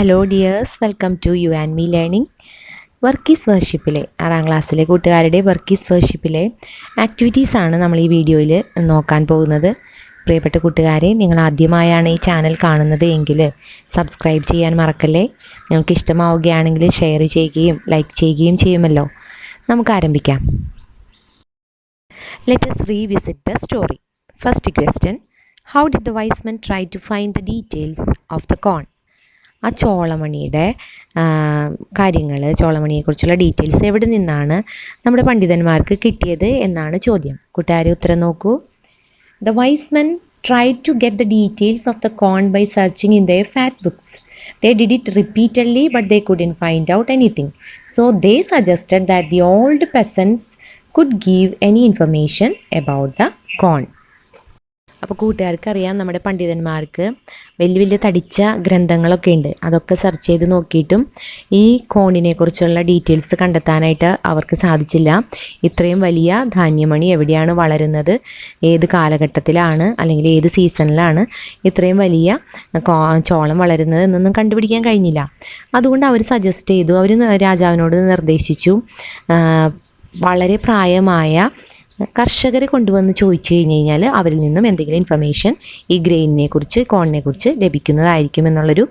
Hello dears, welcome to you and me learning. Work is വർഷിപ്പിലെ 6ാം ക്ലാസ്സിലെ കൂട്ടുകാരുടെ വർക്കീസ് വർഷിപ്പിലെ ആക്ടിവിറ്റീസാണ് നമ്മൾ ഈ വീഡിയോയിൽ നോക്കാൻ പോകുന്നത്. പ്രിയപ്പെട്ട കൂട്ടുകാരെ, നിങ്ങൾ ആദ്യമായാണ് ഈ ചാനൽ കാണുന്നത് എങ്കിൽ സബ്സ്ക്രൈബ് ചെയ്യാൻ മറക്കല്ലേ. നിങ്ങൾക്ക് ഇഷ്ടമാവുകയാണെങ്കിൽ ഷെയർ ചെയ്യുകയും ലൈക്ക് ചെയ്യുകയും ചെയ്യുമല്ലോ. നമുക്ക് ആരംഭിക്കാം. Let us revisit the story. First question. How did the wise man try to find the details of the corn? ആ ചോളമണിയുടെ ചോളമണിയെക്കുറിച്ചുള്ള ഡീറ്റെയിൽസ് എവിടെ നിന്നാണ് നമ്മുടെ പണ്ഡിതന്മാർക്ക് കിട്ടിയത് എന്നാണ് ചോദ്യം. കൂട്ടുകാരെ ഉത്തരം നോക്കൂ. The wise men tried to get the details of the corn by searching in their fat books. They did it repeatedly, but they couldn't find out anything. So they suggested that the old peasants could give any information about the corn. അപ്പോൾ കൂട്ടുകാർക്കറിയാം, നമ്മുടെ പണ്ഡിതന്മാർക്ക് വലിയ വലിയ തടിച്ച ഗ്രന്ഥങ്ങളൊക്കെ ഉണ്ട്. അതൊക്കെ search ചെയ്ത് നോക്കിയിട്ടും ഈ കോണിനെ കുറിച്ചുള്ള ഡീറ്റെയിൽസ് കണ്ടെത്താനായിട്ട് അവർക്ക് സാധിച്ചില്ല. ഇത്രയും വലിയ ധാന്യമണി എവിടെയാണ് വളരുന്നത്, ഏത് കാലഘട്ടത്തിലാണ് അല്ലെങ്കിൽ ഏത് സീസണിലാണ് ഇത്രയും വലിയ ചോളം വളരുന്നത് എന്നൊന്നും കണ്ടുപിടിക്കാൻ കഴിഞ്ഞില്ല. അതുകൊണ്ട് അവർ സജസ്റ്റ് ചെയ്തു, അവർ രാജാവിനോട് നിർദ്ദേശിച്ചു, വളരെ പ്രായമായ കർഷകരെ കൊണ്ടുവന്ന് ചോദിച്ചു കഴിഞ്ഞാൽ അവരിൽ നിന്നും എന്തെങ്കിലും ഇൻഫർമേഷൻ ഈ ഗ്രെയിനിനെ കുറിച്ച് കോണിനെ കുറിച്ച് ലഭിക്കുന്നതായിരിക്കും എന്നുള്ളൊരു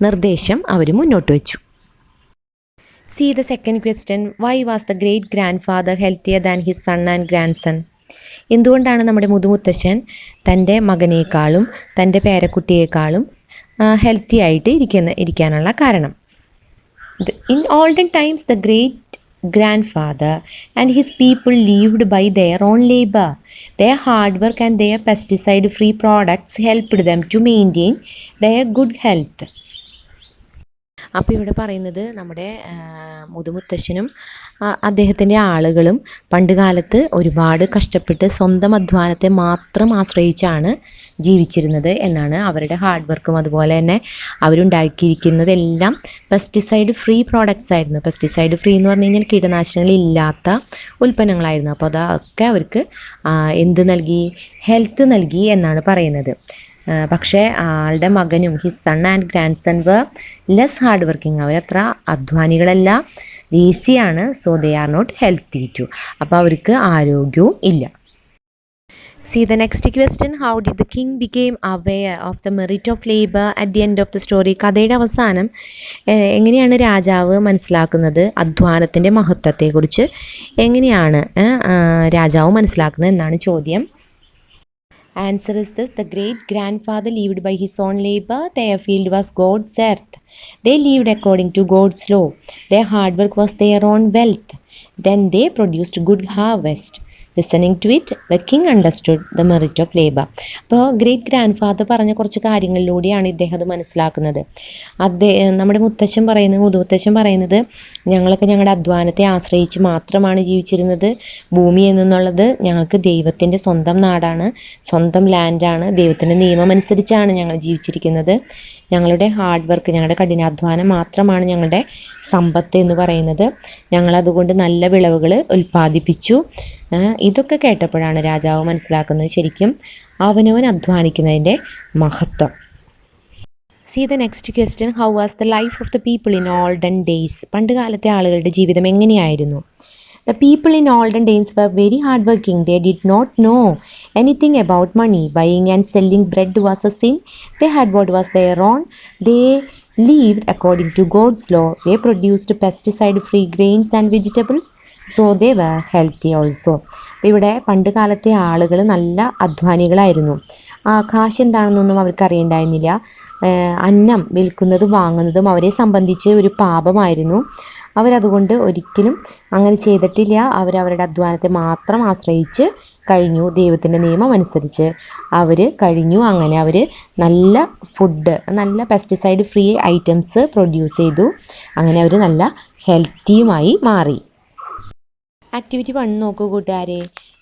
നിർദ്ദേശം അവർ മുന്നോട്ട് വെച്ചു. See the second question. Why was the great grandfather healthier than his son and grandson? എന്തുകൊണ്ടാണ് നമ്മുടെ മുതുമുത്തശ്ശൻ തൻ്റെ മകനേക്കാളും തൻ്റെ പേരക്കുട്ടിയേക്കാളും ഹെൽത്തി ആയിട്ട് ഇരിക്കാനുള്ള കാരണം? In olden times, the great grandfather and his people lived by their own labor. Their hard work and their pesticide-free products helped them to maintain their good health. അപ്പോൾ ഇവിടെ പറയുന്നത് നമ്മുടെ മുതുമുത്തശ്ശനും അദ്ദേഹത്തിൻ്റെ ആളുകളും പണ്ട് കാലത്ത് ഒരുപാട് കഷ്ടപ്പെട്ട് സ്വന്തം അധ്വാനത്തെ മാത്രം ആശ്രയിച്ചാണ് ജീവിച്ചിരുന്നത് എന്നാണ്. അവരുടെ ഹാർഡ് വർക്കും അതുപോലെ തന്നെ അവരുണ്ടാക്കിയിരിക്കുന്നതെല്ലാം പെസ്റ്റിസൈഡ് ഫ്രീ പ്രോഡക്റ്റ്സ് ആയിരുന്നു. പെസ്റ്റിസൈഡ് ഫ്രീ എന്ന് പറഞ്ഞു കഴിഞ്ഞാൽ കീടനാശിനികളില്ലാത്ത ഉൽപ്പന്നങ്ങളായിരുന്നു. അപ്പോൾ അതൊക്കെ അവർക്ക് എന്ത് നൽകി? ഹെൽത്ത് നൽകി എന്നാണ് പറയുന്നത്. പക്ഷേ ആളുടെ മകനും his son and grandson were less hard working. അവരത്ര അധ്വാനികളല്ല, ലേസിയാണ്. So they are not healthy too. അപ്പോൾ അവർക്ക് ആരോഗ്യവും ഇല്ല. See the next question. How did the king became aware of the merit of labor at the end of the story? കഥയുടെ അവസാനം എങ്ങനെയാണ് രാജാവ് മനസ്സിലാക്കുന്നത് അധ്വാനത്തിൻ്റെ മഹത്വത്തെക്കുറിച്ച്? എങ്ങനെയാണ് രാജാവ് മനസ്സിലാക്കുന്നത് എന്നാണ് ചോദ്യം. Answer is this. The great grandfather lived by his own labor. Their field was God's earth. They lived according to God's law. Their hard work was their own wealth. Then they produced good harvest. Listening to it, the king understood the merit of labor. അപ്പോൾ great grandfather പറഞ്ഞ കുറച്ച് കാര്യങ്ങളിലൂടെയാണ് ഇദ്ദേഹം അത് മനസ്സിലാക്കുന്നത്. നമ്മുടെ മുതുമുത്തശ്ശൻ പറയുന്നത് ഞങ്ങളൊക്കെ ഞങ്ങളുടെ അധ്വാനത്തെ ആശ്രയിച്ച് മാത്രമാണ് ജീവിച്ചിരുന്നത്. ഭൂമി എന്നുള്ളത് ഞങ്ങൾക്ക് ദൈവത്തിൻ്റെ സ്വന്തം നാടാണ്, സ്വന്തം ലാൻഡാണ്. ദൈവത്തിൻ്റെ നിയമം അനുസരിച്ചാണ് ഞങ്ങൾ ജീവിച്ചിരിക്കുന്നത്. ഞങ്ങളുടെ ഹാർഡ് വർക്ക്, ഞങ്ങളുടെ കഠിനാധ്വാനം മാത്രമാണ് ഞങ്ങളുടെ സമ്പത്ത് എന്ന് പറയുന്നത്. ഞങ്ങളതുകൊണ്ട് നല്ല വിളവുകൾ ഉൽപ്പാദിപ്പിച്ചു. ഇതൊക്കെ കേട്ടപ്പോഴാണ് രാജാവ് മനസ്സിലാക്കുന്നത് ശരിക്കും അവനവൻ അധ്വാനിക്കുന്നതിൻ്റെ മഹത്വം. See the next question. How was the life of the people in olden days? പണ്ട് കാലത്തെ ആളുകളുടെ ജീവിതം എങ്ങനെയായിരുന്നു? The people in olden days were very hardworking. They did not know anything about money. Buying and selling bread was a sin. They had what was their own. They lived according to God's law. They produced pesticide-free grains and vegetables. So they were healthy also. അപ്പോൾ ഇവിടെ പണ്ട് കാലത്തെ ആളുകൾ നല്ല അധ്വാനികളായിരുന്നു. കാശ് എന്താണെന്നൊന്നും അവർക്ക് അറിയണ്ടായിരുന്നില്ല. അന്നം വിൽക്കുന്നതും വാങ്ങുന്നതും അവരെ സംബന്ധിച്ച് ഒരു പാപമായിരുന്നു. അവരതുകൊണ്ട് ഒരിക്കലും അങ്ങനെ ചെയ്തിട്ടില്ല. അവരവരുടെ അധ്വാനത്തെ മാത്രം ആശ്രയിച്ച് കഴിഞ്ഞു. ദൈവത്തിൻ്റെ നിയമം അനുസരിച്ച് അവർ കഴിഞ്ഞു. അങ്ങനെ അവർ നല്ല ഫുഡ്, നല്ല പെസ്റ്റിസൈഡ് ഫ്രീ ഐറ്റംസ് പ്രൊഡ്യൂസ് ചെയ്തു. അങ്ങനെ അവർ നല്ല ഹെൽത്തിയുമായി മാറി. ആക്ടിവിറ്റി 1 നോക്കൂ കൂട്ടുകാരെ.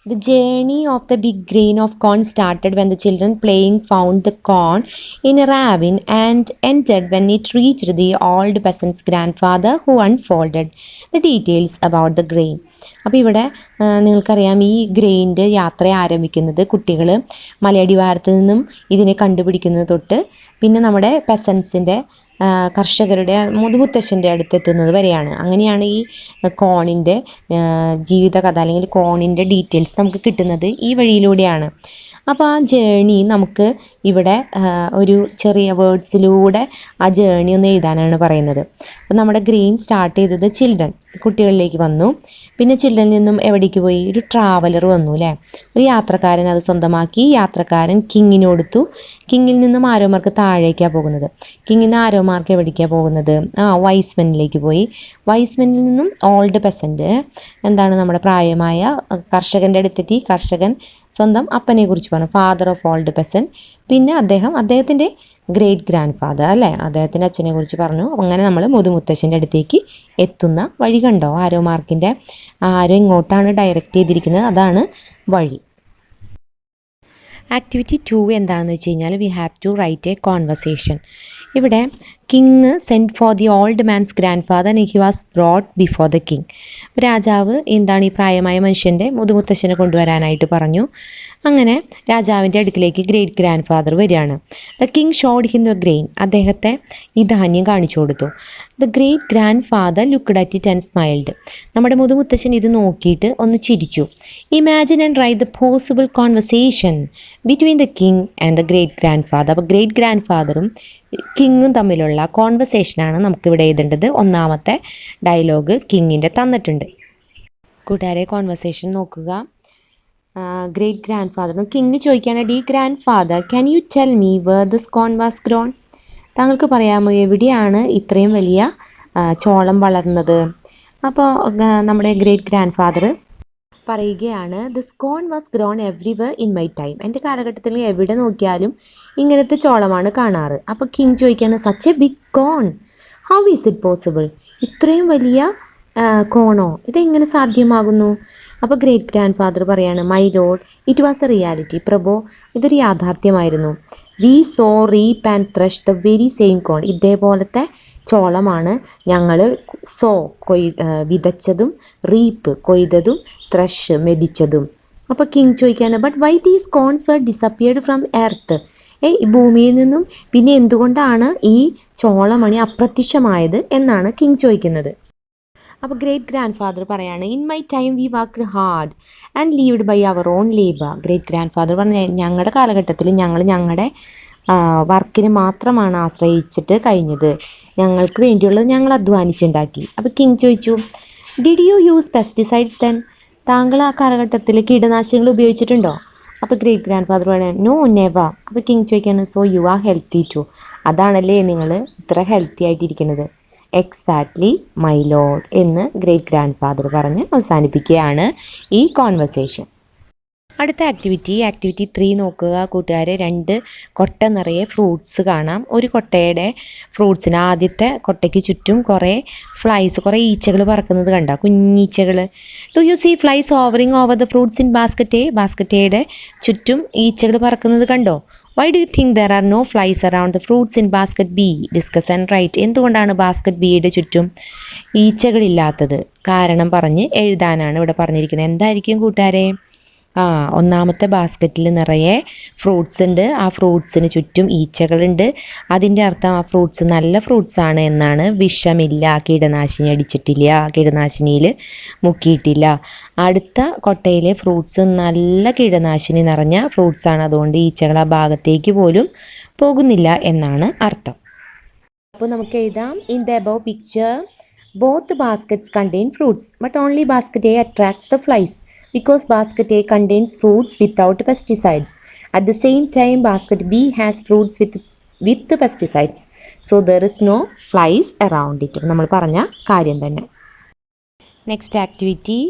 The journey of the big grain of corn started when the children playing found the corn in a ravine and ended when it reached the old peasant's grandfather, who unfolded the details about the grain. അപ്പോൾ ഇവിടെ നിങ്ങൾക്കറിയാം, ഈ ഗ്രെയിൻ്റെ യാത്ര ആരംഭിക്കുന്നത് കുട്ടികൾ മലയടിവാരത്ത് നിന്നും ഇതിനെ കണ്ടുപിടിക്കുന്നത് തൊട്ട് പിന്നെ നമ്മുടെ പെസൻസിൻ്റെ കർഷകരുടെ മുതുമുത്തശ്ശൻ്റെ അടുത്തെത്തുന്നത് വരെയാണ്. അങ്ങനെയാണ് ഈ കോണിൻ്റെ ജീവിതകഥ അല്ലെങ്കിൽ കോണിൻ്റെ ഡീറ്റെയിൽസ് നമുക്ക് കിട്ടുന്നത് ഈ വഴിയിലൂടെയാണ്. അപ്പോൾ ആ ജേണി നമുക്ക് ഇവിടെ ഒരു ചെറിയ വേർഡ്സിലൂടെ ആ ജേണി ഒന്ന് എഴുതാനാണ് പറയുന്നത്. അപ്പോൾ നമ്മുടെ ഗ്രെയിൻ സ്റ്റാർട്ട് ചെയ്തത് ചിൽഡ്രൻ, കുട്ടികളിലേക്ക് വന്നു. പിന്നെ ചിൽഡ്രനിൽ നിന്നും എവിടേക്ക് പോയി? ഒരു ട്രാവലർ വന്നു അല്ലേ, ഒരു യാത്രക്കാരൻ അത് സ്വന്തമാക്കി. യാത്രക്കാരൻ കിങ്ങിന് കൊടുത്തു. കിങ്ങിൽ നിന്നും ആരോമാർക്ക് താഴേക്കാണ് പോകുന്നത്. കിങ്ങിൽ നിന്ന് ആരോമാർക്ക് എവിടേക്കാണ് പോകുന്നത്? വൈസ്മെനിലേക്ക് പോയി. വൈസ്മെനിൽ നിന്നും ഓൾഡ് പെസൻറ്റ്, എന്താണ് നമ്മുടെ പ്രായമായ കർഷകൻ്റെ അടുത്തെത്തി. കർഷകൻ സ്വന്തം അപ്പനെ കുറിച്ച് പറഞ്ഞു, ഫാദർ ഓഫ് ഓൾഡ് പെസൻ. പിന്നെ അദ്ദേഹത്തിൻ്റെ ഗ്രേറ്റ് ഗ്രാൻഡ് ഫാദർ അല്ലേ, അദ്ദേഹത്തിൻ്റെ അച്ഛനെ കുറിച്ച് പറഞ്ഞു. അങ്ങനെ നമ്മൾ മുതുമുത്തശ്ശൻ്റെ അടുത്തേക്ക് എത്തുന്ന വഴി കണ്ടോ? ആരോ മാർക്കിൻ്റെ ആരോ ഇങ്ങോട്ടാണ് ഡയറക്റ്റ് ചെയ്തിരിക്കുന്നത്, അതാണ് വഴി. ആക്ടിവിറ്റി 2 എന്താണെന്ന് വെച്ച് കഴിഞ്ഞാൽ we have to write a conversation. ഇവിടെ king sent for the old man's grandfather and he was brought before the king. രാജാവ് എന്താണ് ഈ പ്രായമായ മനുഷ്യൻ്റെ മുതുമുത്തശ്ശനെ കൊണ്ടുവരാനായിട്ട് പറഞ്ഞു. അങ്ങനെ രാജാവിൻ്റെ അടുക്കിലേക്ക് ഗ്രേറ്റ് ഗ്രാൻഡ് ഫാദർ വരികയാണ്. The king showed him the grain, അദ്ദേഹത്തെ ഈ ധാന്യം കാണിച്ചു കൊടുത്തു. The great grandfather looked at it and smiled. നമ്മുടെ മുതുമുത്തശ്ശൻ ഇത് നോക്കിയിട്ട് ഒന്ന് ചിരിച്ചു. Imagine and write the possible conversation between the king and the great grandfather. അപ്പോൾ ഗ്രേറ്റ് ഗ്രാൻഡ് ഫാദറും കിങ്ങും തമ്മിലുള്ള കോൺവെർസേഷനാണ് നമുക്കിവിടെ എഴുതേണ്ടത്. ഒന്നാമത്തെ ഡയലോഗ് കിങ്ങിൻ്റെ തന്നിട്ടുണ്ട്. കൂട്ടുകാരെ കോൺവെർസേഷൻ നോക്കുക. ഗ്രേറ്റ് ഗ്രാൻഡ് ഫാദർ കിങ് ചോദിക്കുകയാണ്, the grandfather can you tell me where this corn was grown? താങ്കൾക്ക് പറയാമോ എവിടെയാണ് ഇത്രയും വലിയ ചോളം വളർന്നത്? അപ്പോൾ നമ്മുടെ ഗ്രേറ്റ് ഗ്രാൻഡ് ഫാദർ പറയുകയാണ്, this corn was grown everywhere in my time. എൻ്റെ കാലഘട്ടത്തിൽ എവിടെ നോക്കിയാലും ഇങ്ങനത്തെ ചോളമാണ് കാണാറ്. അപ്പോൾ കിങ് ചോദിക്കുകയാണ്, such a big corn, how is it possible? ഇത്രയും വലിയ കോണോ, ഇതെങ്ങനെ സാധ്യമാകുന്നു? അപ്പോൾ ഗ്രേറ്റ് ഗ്രാൻഡ് ഫാദർ പറയാണ്, my lord it was a reality. പ്രഭോ, ഇതൊരു യാഥാർത്ഥ്യമായിരുന്നു. We sow reap and thresh the very same corn. ഇതേപോലത്തെ ചോളമാണ് ഞങ്ങൾ വിതച്ചതും, റീപ്പ് കൊയ്തതും, ത്രഷ് മെതിച്ചതും. അപ്പോൾ കിങ് ചോദിക്കുകയാണ്, but why these corns were disappeared from earth? ഭൂമിയിൽ നിന്നും പിന്നെ എന്തുകൊണ്ടാണ് ഈ ചോളമണി അപ്രത്യക്ഷമായത് എന്നാണ് കിങ് ചോദിക്കുന്നത്. അപ്പോൾ ഗ്രേറ്റ് ഗ്രാൻഡ് ഫാദർ പറയാണ്, in my time we worked hard and lived by our own labour. Great grandfather പറഞ്ഞ, ഞങ്ങളുടെ കാലഘട്ടത്തിൽ ഞങ്ങളുടെ വർക്കിന് മാത്രമാണ് ആശ്രയിച്ചിട്ട് കഴിഞ്ഞത്. ഞങ്ങൾക്ക് വേണ്ടിയുള്ളത് ഞങ്ങൾ അധ്വാനിച്ചുണ്ടാക്കി. അപ്പോൾ കിങ് ചോദിച്ചു, did you use pesticides then? താങ്കൾ ആ കാലഘട്ടത്തിൽ കീടനാശിനികൾ ഉപയോഗിച്ചിട്ടുണ്ടോ? അപ്പോൾ ഗ്രേറ്റ് ഗ്രാൻഡ് ഫാദർ പറയാൻ, നോ നെവർ. അപ്പോൾ കിങ് ചോദിക്കുകയാണ്, so you are healthy too. അതാണല്ലേ നിങ്ങൾ ഇത്ര ഹെൽത്തി ആയിട്ടിരിക്കുന്നത്? എക്സാക്ട്ലി മൈ ലോർഡ് എന്ന് ഗ്രേറ്റ് ഗ്രാൻഡ് ഫാദർ പറഞ്ഞ് അവസാനിപ്പിക്കുകയാണ് ഈ കോൺവെർസേഷൻ. അടുത്ത ആക്ടിവിറ്റി 3 നോക്കുക കൂട്ടുകാരെ. 2 കൊട്ട നിറയെ ഫ്രൂട്ട്സ് കാണാം. ഒരു കൊട്ടയുടെ ഫ്രൂട്ട്സിന് ആദ്യത്തെ കൊട്ടയ്ക്ക് ചുറ്റും കുറേ ഈച്ചകൾ പറക്കുന്നത് കണ്ടോ, കുഞ്ഞീച്ചകൾ. Do you see flies hovering over the fruits in basket എയുടെ ചുറ്റും ഈച്ചകൾ പറക്കുന്നത് കണ്ടോ? Why do you think there are no flies around the fruits in basket B? Discuss and write. എന്തുകൊണ്ടാണ് ബാസ്ക്കറ്റ് ബിയുടെ ചുറ്റും ഈച്ചകളില്ലാത്തത്? കാരണം പറഞ്ഞ് എഴുതാനാണ് ഇവിടെ പറഞ്ഞിരിക്കുന്നത്. എന്തായിരിക്കും കൂട്ടുകാരെ? ഒന്നാമത്തെ ബാസ്ക്കറ്റിൽ നിറയെ ഫ്രൂട്ട്സ് ഉണ്ട്, ആ ഫ്രൂട്ട്സിന് ചുറ്റും ഈച്ചകളുണ്ട്. അതിൻ്റെ അർത്ഥം ആ ഫ്രൂട്ട്സ് നല്ല ഫ്രൂട്ട്സാണ് എന്നാണ്. വിഷമില്ല, കീടനാശിനി അടിച്ചിട്ടില്ല, കീടനാശിനിയിൽ മുക്കിയിട്ടില്ല. അടുത്ത കൊട്ടയിലെ ഫ്രൂട്ട്സ് നല്ല കീടനാശിനി നിറഞ്ഞ ഫ്രൂട്ട്സാണ്, അതുകൊണ്ട് ഈച്ചകൾ ആ ഭാഗത്തേക്ക് പോലും പോകുന്നില്ല എന്നാണ് അർത്ഥം. അപ്പോൾ നമുക്ക് എഴുതാം, in the above picture both baskets contain fruits but only basket A attracts the flies because basket A contains fruits without pesticides. At the same time, basket B has fruits with the pesticides. So there is no flies around it. നമ്മൾ പറഞ്ഞ കാര്യം തന്നെ. Next activity.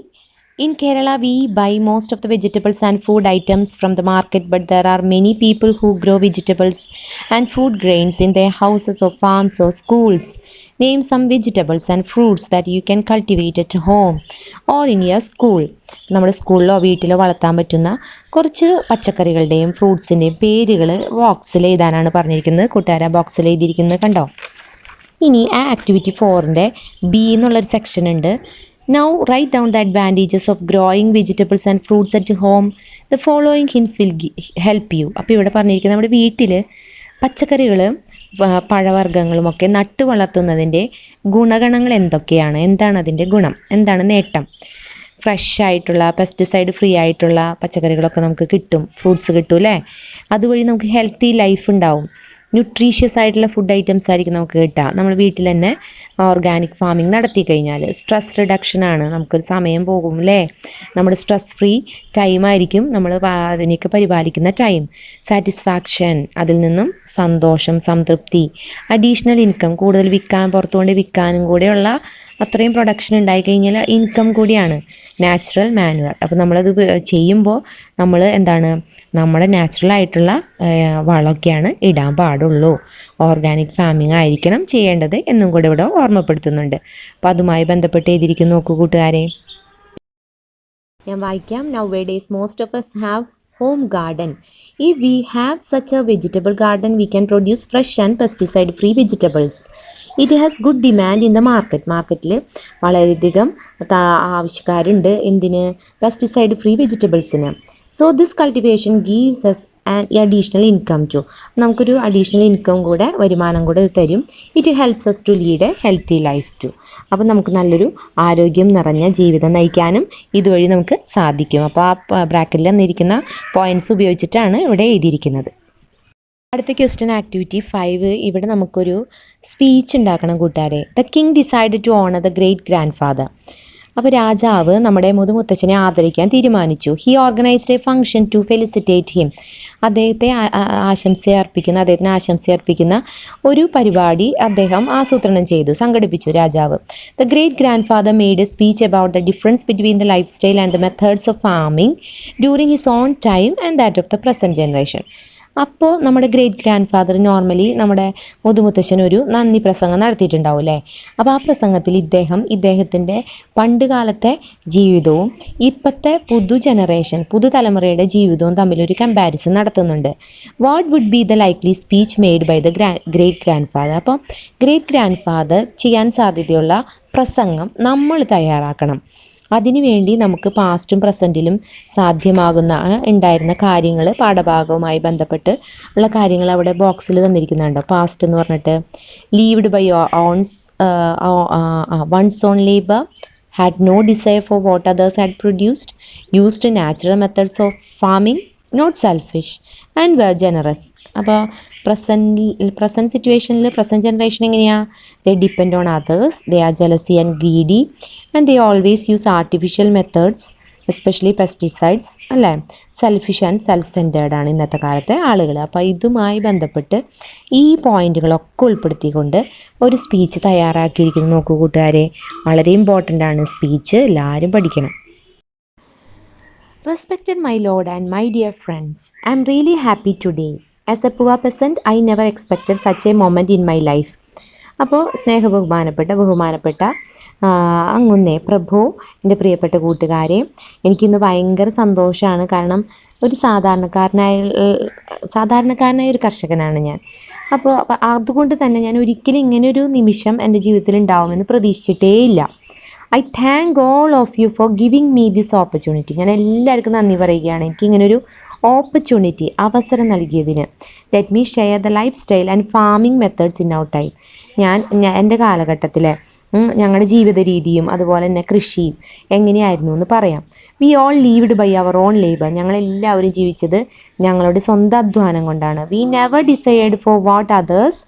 In Kerala, we buy most of the vegetables and food items from the market, but there are many people who grow vegetables and food grains in their houses or farms or schools. Name some vegetables and fruits that you can cultivate at home or in your school. നമ്മുടെ സ്കൂളിലോ വീട്ടിലോ വളർത്താൻ പറ്റുന്ന കുറച്ച് പച്ചക്കറികളുടെയും ഫ്രൂട്ട്സിൻ്റെയും പേരുകൾ ബോക്സിൽ എഴുതാനാണ് പറഞ്ഞിരിക്കുന്നത്. കൂട്ടുകാരെ ബോക്സിൽ എഴുതിയിരിക്കുന്നത് കണ്ടോ? ഇനി ആ ആക്ടിവിറ്റി 4ൻ്റെ ബി എന്നുള്ളൊരു സെക്ഷൻ ഉണ്ട്. Now write down the advantages of growing vegetables and fruits at home. The following hints will help you. അപ്പോൾ ഇവിടെ പറഞ്ഞിരിക്കുന്നത് നമ്മുടെ വീട്ടിൽ പച്ചക്കറികൾ പഴവർഗ്ഗങ്ങളുമൊക്കെ നട്ടു വളർത്തുന്നതിൻ്റെ ഗുണഗണങ്ങൾ എന്തൊക്കെയാണ്, എന്താണ് അതിൻ്റെ ഗുണം, എന്താണ് നേട്ടം? ഫ്രഷ് ആയിട്ടുള്ള പെസ്റ്റിസൈഡ് ഫ്രീ ആയിട്ടുള്ള പച്ചക്കറികളൊക്കെ നമുക്ക് കിട്ടും, ഫ്രൂട്ട്സ് കിട്ടും അല്ലേ. അതുവഴി നമുക്ക് ഹെൽത്തി ലൈഫ് ഉണ്ടാവും. ന്യൂട്രീഷ്യസ് ആയിട്ടുള്ള ഫുഡ് ഐറ്റംസ് ആയിരിക്കും നമുക്ക് കിട്ടുക. നമ്മൾ വീട്ടിൽ തന്നെ ഓർഗാനിക് ഫാമിംഗ് നടത്തി കഴിഞ്ഞാൽ സ്ട്രെസ് റിഡക്ഷനാണ്, നമുക്കൊരു സമയം പോകും അല്ലേ. നമ്മുടെ സ്ട്രെസ് ഫ്രീ ടൈം ആയിരിക്കും നമ്മൾ അതിനെയൊക്കെ പരിപാലിക്കുന്ന ടൈം. സാറ്റിസ്ഫാക്ഷൻ, അതിൽ നിന്നും സന്തോഷം, സംതൃപ്തി, അഡീഷണൽ ഇൻകം, കൂടുതൽ പുറത്തു കൊണ്ട് വിൽക്കാനും കൂടെയുള്ള അത്രയും പ്രൊഡക്ഷൻ ഉണ്ടായി കഴിഞ്ഞാൽ ഇൻകം കൂടിയാണ്. നാച്ചുറൽ മാനുവർ, അപ്പോൾ നമ്മളത് ചെയ്യുമ്പോൾ നമ്മൾ എന്താണ്, നമ്മുടെ നാച്ചുറൽ ആയിട്ടുള്ള വളമൊക്കെയാണ് ഇടാൻ പാടുള്ളൂ. ഓർഗാനിക് ഫാമിംഗ് ആയിരിക്കണം ചെയ്യേണ്ടത് എന്നും കൂടെ ഇവിടെ ഓർമ്മപ്പെടുത്തുന്നുണ്ട്. അപ്പോൾ അതുമായി ബന്ധപ്പെട്ട് എഴുതിയിരിക്കുന്നു, നോക്കൂ കൂട്ടുകാരെ. ഞാൻ വായിക്കാം. Nowadays most of us have home garden. If we have such a vegetable garden, we can produce fresh and pesticide free vegetables. It has good demand in the market. മാർക്കറ്റിൽ വളരെയധികം ആവശ്യക്കാരുണ്ട് എന്തിന്, പെസ്റ്റിസൈഡ് ഫ്രീ വെജിറ്റബിൾസിന്. So this cultivation gives us an additional income too, നമുക്കൊരു additional income കൂടെ, വരുമാനം കൂടെ തരും. It helps us to lead a healthy life too. അപ്പം നമുക്ക് നല്ലൊരു ആരോഗ്യം നിറഞ്ഞ ജീവിതം നയിക്കാനും ഇതുവഴി നമുക്ക് സാധിക്കും. അപ്പോൾ ആ ബ്രാക്കറ്റിൽ തന്നിരിക്കുന്ന പോയിൻറ്റ്സ് ഉപയോഗിച്ചിട്ടാണ് ഇവിടെ എഴുതിയിരിക്കുന്നത്. അടുത്ത ക്വസ്റ്റ്യൻ ആക്ടിവിറ്റി 5. ഇവിടെ നമുക്കൊരു സ്പീച്ച് ഉണ്ടാക്കണം കൂട്ടുകാരെ. The king decide to honour the great grandfather. അപ്പോൾ രാജാവ് നമ്മുടെ മുതുമുത്തച്ഛനെ ആദരിക്കാൻ തീരുമാനിച്ചു. He organised a function to felicitate him. അദ്ദേഹത്തിന് ആശംസയർപ്പിക്കുന്ന ഒരു പരിപാടി അദ്ദേഹം ആസൂത്രണം ചെയ്തു, സംഘടിപ്പിച്ചു രാജാവ്. The great grandfather made a speech about the difference between the lifestyle and the methods of farming during his own time and that of the present generation. അപ്പോൾ നമ്മുടെ ഗ്രേറ്റ് ഗ്രാൻഡ് ഫാദർ നോർമലി നമ്മുടെ മുതുമുത്തശ്ശനൊരു നന്ദി പ്രസംഗം നടത്തിയിട്ടുണ്ടാവും അല്ലേ. അപ്പോൾ ആ പ്രസംഗത്തിൽ ഇദ്ദേഹത്തിൻ്റെ പണ്ട് കാലത്തെ ജീവിതവും ഇപ്പോഴത്തെ പുതുതലമുറയുടെ ജീവിതവും തമ്മിലൊരു കമ്പാരിസൺ നടത്തുന്നുണ്ട്. What would be the likely speech made by the great grandfather. അപ്പോൾ ഗ്രേറ്റ് ഗ്രാൻഡ് ഫാദർ ചെയ്യാൻ സാധ്യതയുള്ള പ്രസംഗം നമ്മൾ തയ്യാറാക്കണം. അതിനുവേണ്ടി നമുക്ക് പാസ്റ്റും പ്രസൻറ്റിലും സാധ്യമാകുന്ന ഉണ്ടായിരുന്ന കാര്യങ്ങൾ, പാഠഭാഗവുമായി ബന്ധപ്പെട്ട് ഉള്ള കാര്യങ്ങൾ അവിടെ ബോക്സിൽ തന്നിരിക്കുന്നുണ്ടോ. പാസ്റ്റ് എന്ന് പറഞ്ഞിട്ട് lived by one's own labour, had no desire for what others had produced, used natural methods of farming, not selfish and were generous. അപ്പോൾ പ്രസൻറ്റ് സിറ്റുവേഷനിൽ പ്രസൻറ്റ് ജനറേഷൻ എങ്ങനെയാണ്, they depend on others, they are jealousy and greedy and they always use artificial methods especially pesticides അല്ലേ. Selfish and self centred ആണ് ഇന്നത്തെ കാലത്തെ ആളുകൾ. അപ്പോൾ ഇതുമായി ബന്ധപ്പെട്ട് ഈ പോയിൻറ്റുകളൊക്കെ ഉൾപ്പെടുത്തിക്കൊണ്ട് ഒരു സ്പീച്ച് തയ്യാറാക്കിയിരിക്കുന്നു. നോക്കൂ കൂട്ടുകാരെ, വളരെ ഇമ്പോർട്ടൻ്റ് ആണ് സ്പീച്ച്, എല്ലാവരും പഠിക്കണം. Respected my lord and my dear friends, I am really happy today. As a poor peasant, I never expected such a moment in my life. അപ്പോൾ ബഹുമാനപ്പെട്ട അങ്ങുന്നേ പ്രഭു, എൻ്റെ പ്രിയപ്പെട്ട കൂട്ടുകാരെ, എനിക്കിന്ന് ഭയങ്കര സന്തോഷമാണ്. കാരണം ഒരു സാധാരണക്കാരനായ ഒരു കർഷകനാണ് ഞാൻ. അപ്പോൾ അതുകൊണ്ട് തന്നെ ഞാൻ ഒരിക്കലും ഇങ്ങനൊരു നിമിഷം എൻ്റെ ജീവിതത്തിൽ ഉണ്ടാവുമെന്ന് പ്രതീക്ഷിച്ചിട്ടേ ഇല്ല. I thank all of you for giving me this opportunity. ഞാൻ എല്ലാവർക്കും നന്ദി പറയുകയാണ്, എനിക്കിങ്ങനൊരു ഓപ്പർച്യൂണിറ്റി, അവസരം നൽകിയതിന്. Let me share the lifestyle and farming methods in our time. ഞാൻ എൻ്റെ കാലഘട്ടത്തിലെ ഞങ്ങളുടെ ജീവിത രീതിയും അതുപോലെ തന്നെ കൃഷിയും എങ്ങനെയായിരുന്നു എന്ന് പറയാം. We all lived by our own labour. ഞങ്ങളെല്ലാവരും ജീവിച്ചത് ഞങ്ങളുടെ സ്വന്തം അധ്വാനം കൊണ്ടാണ്. We never desired for what others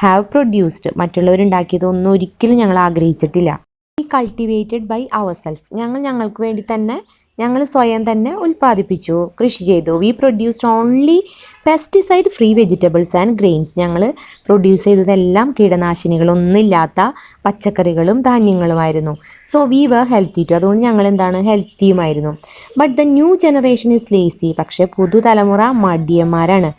have produced. മറ്റുള്ളവരുണ്ടാക്കിയതൊന്നും ഒരിക്കലും ഞങ്ങൾ ആഗ്രഹിച്ചിട്ടില്ല. We cultivated by our self. ഞങ്ങൾക്ക് വേണ്ടി തന്നെ ഞങ്ങൾ സ്വയം തന്നെ ഉൽപ്പാദിപ്പിച്ചു, കൃഷി ചെയ്തു. We produced only pesticide free vegetables and grains. ഞങ്ങൾ പ്രൊഡ്യൂസ് ചെയ്തതെല്ലാം കീടനാശിനികളൊന്നുമില്ലാത്ത പച്ചക്കറികളും ധാന്യങ്ങളുമായിരുന്നു. So we were healthy too. അതുകൊണ്ട് ഞങ്ങൾ ഹെൽത്തിയുമായിരുന്നു. But the new generation is lazy. പക്ഷേ പുതുതലമുറ മടിയന്മാരാണ്.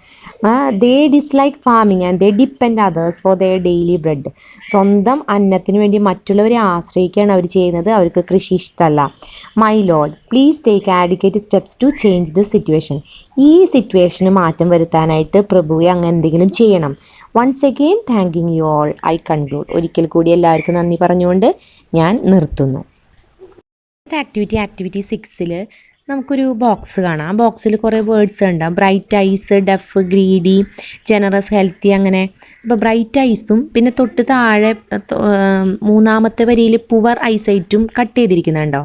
They dislike farming and they depend others for their daily bread. സ്വന്തം അന്നത്തിന് വേണ്ടി മറ്റുള്ളവരെ ആശ്രയിക്കുകയാണ് അവർ ചെയ്യുന്നത്. അവർക്ക് കൃഷി ഇഷ്ടമല്ല. My lord, please take adequate steps to change this situation. ഈ സിറ്റുവേഷന് മാറ്റം വരുത്താനായിട്ട് പ്രഭുവെ അങ്ങ് എന്തെങ്കിലും ചെയ്യണം. Once again thanking you all, I conclude. ഒരിക്കൽ കൂടി എല്ലാവർക്കും നന്ദി പറഞ്ഞുകൊണ്ട് ഞാൻ നിർത്തുന്നു. ആക്ടിവിറ്റി 6 നമുക്കൊരു ബോക്സ് കാണാം. ആ ബോക്സിൽ കുറേ വേർഡ്സ് ഉണ്ടാകും. Bright eyes, deaf, greedy, generous, healthy, അങ്ങനെ. അപ്പോൾ ബ്രൈറ്റ് ഐസും പിന്നെ തൊട്ട് താഴെ മൂന്നാമത്തെ വരിയിൽ പുവർ ഐസൈറ്റും കട്ട് ചെയ്തിരിക്കുന്നുണ്ടോ.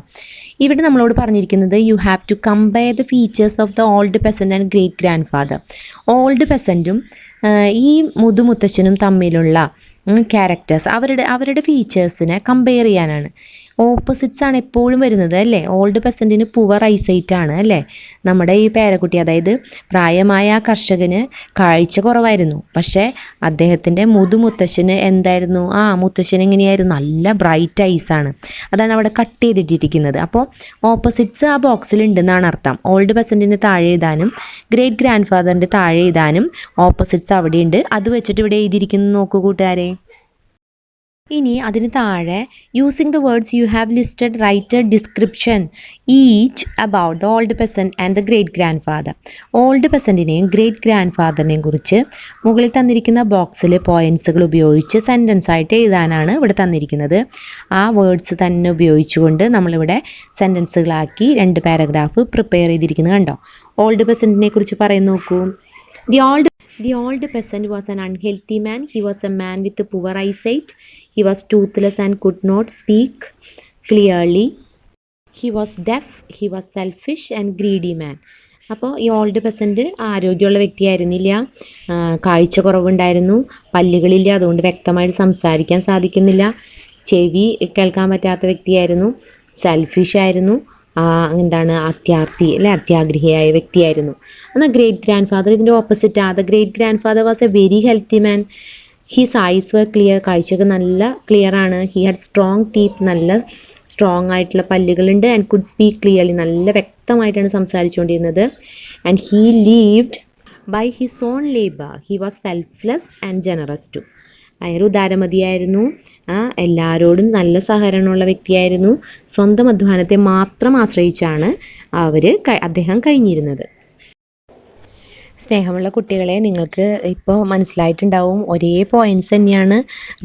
ഇവിടെ നമ്മളോട് പറഞ്ഞിരിക്കുന്നത് you have to compare the features of the old peasant and great grandfather. Old പെസൻറ്റും ഈ മുതുമുത്തശ്ശനും തമ്മിലുള്ള ക്യാരക്ടേഴ്സ്, അവരുടെ ഫീച്ചേഴ്സിനെ കമ്പയർ ചെയ്യാനാണ്. ഓപ്പോസിറ്റ്സ് ആണ് എപ്പോഴും വരുന്നത് അല്ലേ. ഓൾഡ് പെസൻറ്റിന് പുവർ ഐസൈറ്റ് ആണ് അല്ലേ. നമ്മുടെ ഈ പേരക്കുട്ടി, അതായത് പ്രായമായ ആ കർഷകന് കാഴ്ച കുറവായിരുന്നു. പക്ഷേ അദ്ദേഹത്തിൻ്റെ മുതുമുത്തശ്ശന് എന്തായിരുന്നു, മുത്തശ്ശന് എങ്ങനെയായിരുന്നു, നല്ല ബ്രൈറ്റ് ഐസാണ്. അതാണ് അവിടെ കട്ട് ചെയ്തിട്ടിരിക്കുന്നത്. അപ്പോൾ ഓപ്പോസിറ്റ്സ് ആ ബോക്സിൽ ഉണ്ടെന്നാണ് അർത്ഥം. ഓൾഡ് പെസൻറ്റിന് താഴെ എഴുതാനും ഗ്രേറ്റ് ഗ്രാൻഡ് ഫാദറിൻ്റെ താഴെ എഴുതാനും ഓപ്പോസിറ്റ്സ് അവിടെയുണ്ട്. അത് വെച്ചിട്ട് ഇവിടെ എഴുതിയിരിക്കുന്നു നോക്കൂ കൂട്ടുകാരെ. ഇനി അതിന് താഴെ using the words you have listed write a description each about the old peasant and the great grandfather. Old പെസൻറ്റിനെയും ഗ്രേറ്റ് ഗ്രാൻഡ് ഫാദറിനെയും കുറിച്ച് മുകളിൽ തന്നിരിക്കുന്ന ബോക്സിൽ പോയിൻറ്റ്സുകൾ ഉപയോഗിച്ച് സെൻറ്റൻസ് ആയിട്ട് എഴുതാനാണ് ഇവിടെ തന്നിരിക്കുന്നത്. ആ വേർഡ്സ് തന്നെ ഉപയോഗിച്ചുകൊണ്ട് നമ്മളിവിടെ സെൻറ്റൻസുകളാക്കി 2 പാരഗ്രാഫ് പ്രിപ്പയർ ചെയ്തിരിക്കുന്നത് കണ്ടോ. ഓൾഡ് പെസൻറ്റിനെ കുറിച്ച് പറയുന്നു നോക്കൂ. The old peasant was an unhealthy man. He was a man with a poor eyesight. He was toothless and could not speak clearly. He was deaf. He was selfish and greedy man. അപ്പോൾ ഈ old peasant ആരോഗ്യമുള്ള വ്യക്തിയായിരുന്നില്ല, കാഴ്ച കുറവുണ്ടായിരുന്നു, പല്ലുകളില്ല, അതുകൊണ്ട് വ്യക്തമായിട്ട് സംസാരിക്കാൻ സാധിക്കുന്നില്ല, ചെവി കേൾക്കാൻ പറ്റാത്ത വ്യക്തിയായിരുന്നു, സെൽഫിഷ് ആയിരുന്നു, അത്യാഗ്രഹിയായ വ്യക്തിയായിരുന്നു. എന്നാൽ ഗ്രേറ്റ് ഗ്രാൻഡ് ഫാദർ ഇതിൻ്റെ opposite. The great grandfather was a very healthy man. His eyes were clear, കാഴ്ചയൊക്കെ നല്ല ക്ലിയർ ആണ്. ഹി ഹാഡ് സ്ട്രോങ് ടീത്ത്, നല്ല സ്ട്രോങ് ആയിട്ടുള്ള പല്ലുകളുണ്ട്. ആൻഡ് കുഡ് സ്പീക്ക് ക്ലിയർലി, നല്ല വ്യക്തമായിട്ടാണ് സംസാരിച്ചുകൊണ്ടിരുന്നത്. And he lived by his own labour. He was selfless and generous too. അയാൾ ഉദാരമതിയായിരുന്നു, എല്ലാവരോടും നല്ല സഹകരണമുള്ള വ്യക്തിയായിരുന്നു. സ്വന്തം അധ്വാനത്തെ മാത്രം ആശ്രയിച്ചാണ് അദ്ദേഹം കഴിഞ്ഞിരുന്നത്. സ്നേഹമുള്ള കുട്ടികളെ, നിങ്ങൾക്ക് ഇപ്പോൾ മനസ്സിലായിട്ടുണ്ടാവും, ഒരേ പോയിൻറ്റ്സ് തന്നെയാണ്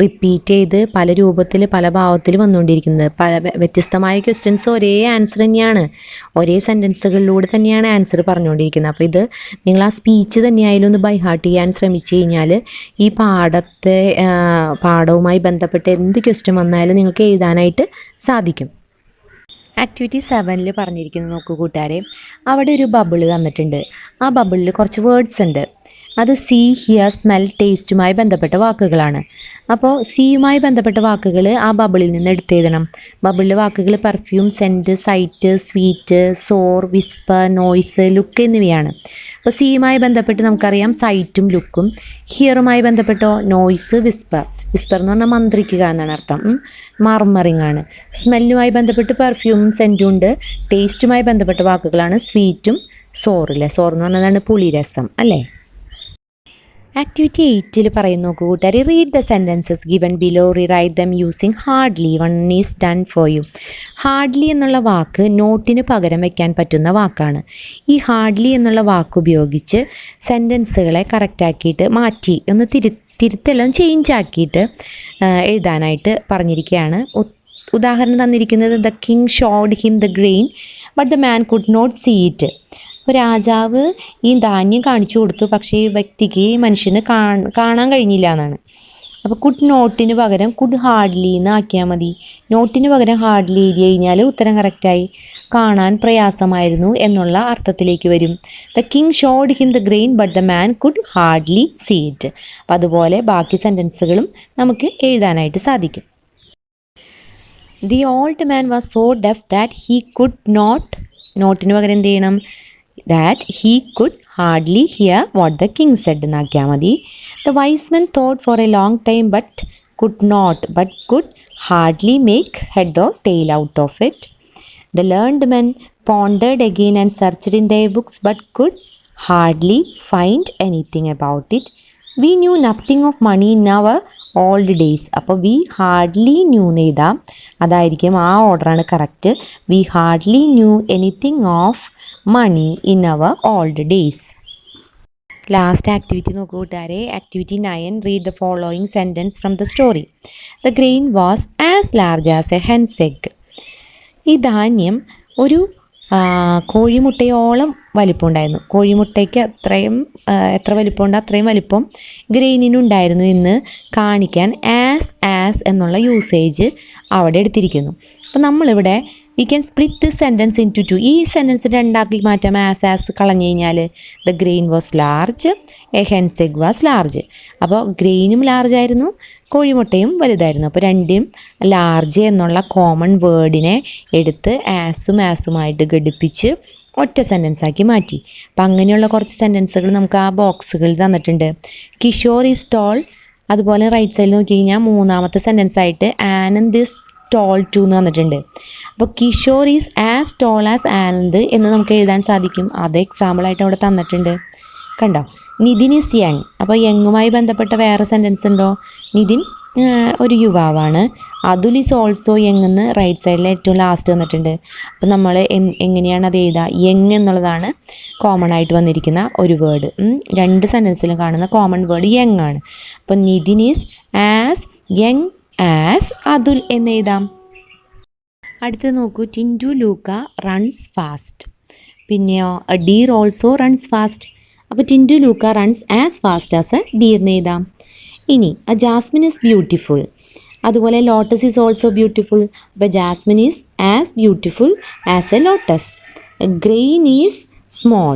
റിപ്പീറ്റ് ചെയ്ത് പല രൂപത്തിൽ പല ഭാവത്തിൽ വന്നുകൊണ്ടിരിക്കുന്നത്. വ്യത്യസ്തമായ ക്വസ്റ്റ്യൻസ്, ഒരേ ആൻസർ തന്നെയാണ്, ഒരേ സെൻറ്റൻസുകളിലൂടെ തന്നെയാണ് ആൻസർ പറഞ്ഞുകൊണ്ടിരിക്കുന്നത്. അപ്പോൾ ഇത് നിങ്ങൾ ആ സ്പീച്ച് തന്നെയായാലും ഒന്ന് ബൈ ഹാർട്ട് ചെയ്യാൻ ശ്രമിച്ചു കഴിഞ്ഞാൽ ഈ പാഠവുമായി ബന്ധപ്പെട്ട് എന്ത് ക്വസ്റ്റ്യൻ വന്നാലും നിങ്ങൾക്ക് എഴുതാനായിട്ട് സാധിക്കും. ആക്ടിവിറ്റി 7 പറഞ്ഞിരിക്കുന്നത് നോക്കൂ കൂട്ടുകാരെ. അവിടെ ഒരു ബബിൾ തന്നിട്ടുണ്ട്. ആ ബബിളിൽ കുറച്ച് വേർഡ്സ് ഉണ്ട്. അത് സീ, ഹിയർ, സ്മെൽ, ടേസ്റ്റുമായി ബന്ധപ്പെട്ട വാക്കുകളാണ്. അപ്പോൾ സിയുമായി ബന്ധപ്പെട്ട വാക്കുകൾ ആ ബബിളിൽ നിന്ന് എടുത്തെഴുതണം. ബബിളിലെ വാക്കുകൾ പെർഫ്യൂം, സെൻറ്റ്, സൈറ്റ്, സ്വീറ്റ്, സോർ, വിസ്പർ, നോയ്സ്, ലുക്ക് എന്നിവയാണ്. അപ്പോൾ സിയുമായി ബന്ധപ്പെട്ട് നമുക്കറിയാം സൈറ്റും ലുക്കും. ഹിയറുമായി ബന്ധപ്പെട്ടോ നോയ്സ്, വിസ്പർ. വിസ്പർ എന്ന് പറഞ്ഞാൽ മന്ത്രിക്കുക എന്നാണ് അർത്ഥം, മർമറിങ് ആണ്. സ്മെല്ലുമായി ബന്ധപ്പെട്ട് പെർഫ്യൂം, സെൻറ്റും ഉണ്ട്. ടേസ്റ്റുമായി ബന്ധപ്പെട്ട വാക്കുകളാണ് സ്വീറ്റും സോറില്ലേ. സോർ എന്ന് പറഞ്ഞതാണ് പുളിരസം അല്ലേ. ആക്ടിവിറ്റി 8 പറയുന്നു നോക്കൂ കൂട്ടുകാർ. Read the sentences given below, rewrite dum using hardly. 1 is done for you. Hardly എന്നുള്ള വാക്ക് നോട്ടിന് പകരം വയ്ക്കാൻ പറ്റുന്ന വാക്കാണ്. ഈ ഹാർഡ്ലി എന്നുള്ള വാക്ക് ഉപയോഗിച്ച് സെൻറ്റൻസുകളെ കറക്റ്റാക്കിയിട്ട് മാറ്റി ഒന്ന് തിരുത്തെല്ലാം ചേഞ്ച് ആക്കിയിട്ട് എഴുതാനായിട്ട് പറഞ്ഞിരിക്കുകയാണ്. ഉദാഹരണം തന്നിരിക്കുന്നത് the king showed him the grain but the man could not see it. അപ്പോൾ രാജാവ് ഈ ധാന്യം കാണിച്ചു കൊടുത്തു, പക്ഷേ ഈ വ്യക്തിക്ക്, മനുഷ്യന് കാണാൻ കഴിഞ്ഞില്ല എന്നാണ്. അപ്പോൾ കുഡ് നോട്ടിന് പകരം കുഡ് ഹാർഡ്ലി എന്ന് ആക്കിയാൽ മതി. നോട്ടിന് പകരം ഹാർഡ്ലി എഴുതി കഴിഞ്ഞാൽ ഉത്തരം കറക്റ്റായി. കാണാൻ പ്രയാസമായിരുന്നു എന്നുള്ള അർത്ഥത്തിലേക്ക് വരും. The king showed him the grain but the man could hardly see it. അപ്പോൾ അതുപോലെ ബാക്കി സെൻറ്റൻസുകളും നമുക്ക് എഴുതാനായിട്ട് സാധിക്കും. The old man was so deaf that he could നോട്ടിന് പകരം എന്ത് ചെയ്യണം, that he could hardly hear what the king said എന്നാക്കിയാൽ മതി. The wise man thought for a long time but could hardly make head or tail out of it. The learned men pondered again and searched in their books but could hardly find anything about it. We knew nothing of money in our old days. അപ്പോൾ we hardly knew എന്ന് എഴുതാം, അതായിരിക്കും ആ ഓർഡറാണ് correct. We hardly knew anything of money in our old days. Last activity നോക്കൂ കൂട്ടുകാരെ. Activity 9 read the following sentence from the story. The grain was as large as a hen's egg. ഈ ധാന്യം ഒരു കോഴിമുട്ടയോളം വലിപ്പം ഉണ്ടായിരുന്നു. കോഴിമുട്ടയ്ക്ക് അത്രയും എത്ര വലിപ്പമുണ്ട് അത്രയും വലിപ്പം ഗ്രെയിനിനുണ്ടായിരുന്നു എന്ന് കാണിക്കാൻ ആസ് എന്നുള്ള യൂസേജ് അവിടെ എടുത്തിരിക്കുന്നു. അപ്പോൾ നമ്മളിവിടെ we can split this sentence into 2. ഈ സെൻറ്റൻസ് രണ്ടാക്കി മാറ്റാം. ആസ് കളഞ്ഞു കഴിഞ്ഞാൽ the grain was large, a hen's egg was large. അപ്പോൾ ഗ്രെയിനും ലാർജ് ആയിരുന്നു, കോഴിമുട്ടയും വലുതായിരുന്നു. അപ്പോൾ രണ്ടും ലാർജ് എന്നുള്ള കോമൺ വേർഡിനെ എടുത്ത് ആസുമായിട്ട് ഘടിപ്പിച്ച് ഒറ്റ സെൻറ്റൻസാക്കി മാറ്റി. അപ്പം അങ്ങനെയുള്ള കുറച്ച് സെൻറ്റൻസുകൾ നമുക്ക് ആ ബോക്സുകളിൽ തന്നിട്ടുണ്ട്. Kishore is tall. അതുപോലെ റൈറ്റ് സൈഡിൽ നോക്കി കഴിഞ്ഞാൽ മൂന്നാമത്തെ സെൻറ്റൻസായിട്ട് ആനന്ദ് ഈസ് ടോൾ ടു എന്ന് തന്നിട്ടുണ്ട്. അപ്പോൾ Kishore is as tall as Anand എന്ന് നമുക്ക് എഴുതാൻ സാധിക്കും. അത് എക്സാമ്പിളായിട്ട് അവിടെ തന്നിട്ടുണ്ട്. കണ്ടോ? Nitin is young. അപ്പോൾ യങ്ങുമായി ബന്ധപ്പെട്ട വേറെ സെൻറ്റൻസ് ഉണ്ടോ? നിതിൻ ഒരു യുവാവാണ്. അതുൽ ഈസ് ഓൾസോ യങ് എന്ന് റൈറ്റ് സൈഡിൽ ഏറ്റവും ലാസ്റ്റ് വന്നിട്ടുണ്ട്. അപ്പോൾ നമ്മൾ എങ്ങനെയാണ് അത് എഴുതുക? യങ് എന്നുള്ളതാണ് കോമൺ ആയിട്ട് വന്നിരിക്കുന്ന ഒരു വേർഡ്. രണ്ട് സെൻറ്റൻസിലും കാണുന്ന കോമൺ വേർഡ് യങ് ആണ്. അപ്പോൾ Nithin is as young as Atul എന്ന് എഴുതാം. അടുത്ത് നോക്കൂ, ടിൻറ്റു ലൂക്ക റൺസ് ഫാസ്റ്റ്. പിന്നെയോ ഡീർ ഓൾസോ റൺസ് ഫാസ്റ്റ്. അപ്പോൾ Tintu Lukka runs as fast as a ഡീറിന് എഴുതാം. ഇനി ജാസ്മിൻ ഈസ് ബ്യൂട്ടിഫുൾ. അതുപോലെ ലോട്ടസ് ഈസ് ഓൾസോ ബ്യൂട്ടിഫുൾ. അപ്പോൾ jasmine is as beautiful as a lotus. Grain is small.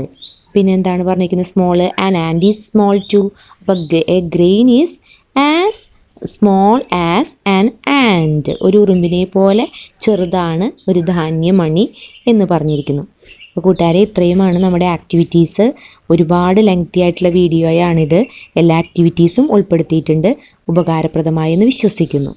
പിന്നെ എന്താണ് പറഞ്ഞിരിക്കുന്നത്? Small. Ant is small too. അപ്പോൾ a grain is as small as an and. ഒരു ഉറുമ്പിനെ പോലെ ചെറുതാണ് ഒരു ധാന്യമണി എന്ന് പറഞ്ഞിരിക്കുന്നു. അപ്പോൾ കൂട്ടുകാരെ, ഇത്രയുമാണ് നമ്മുടെ ആക്ടിവിറ്റീസ്. ഒരുപാട് ലെങ്തി ആയിട്ടുള്ള വീഡിയോയാണിത്. എല്ലാ ആക്ടിവിറ്റീസും ഉൾപ്പെടുത്തിയിട്ടുണ്ട്. ഉപകാരപ്രദമായെന്ന് വിശ്വസിക്കുന്നു.